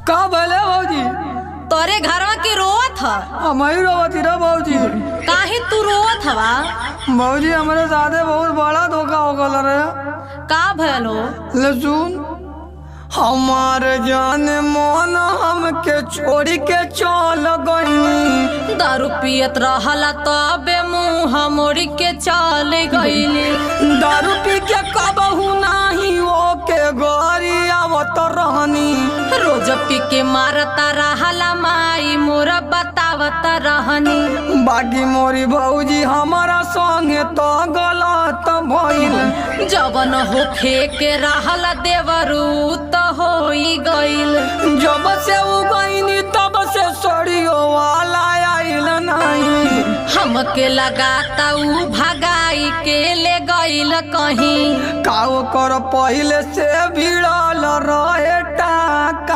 का भले भौजी? तोरे घरवा की रोवत ह? हमारी रोवती रे भौजी। काहे तू रोवत हवा? भौजी हमारे साथे बहुत बड़ा धोखा हो गल रे। का भलो? ले सुन, हमारे जान मन हमके छोड़ के चल गई। दारू पियत रहला तबे मुँह मोड़ के चल गईली। दारू पी के कबहू नाही ओके गोरी आवत रहनी। रोज पी के मारता रहला माई मोरा बतावत रहनी। बाकी मोरी भौजी हमारा संगे तो गलत भइल। जवन होखे के रहला देवरू तो होई गईल। जब से उ गईनी तब से सड़ियो वाला आइल नहीं। हमके लगाता उ भगाई के ले गईल कहीं। काओ कर पहले से भिड़ल रहे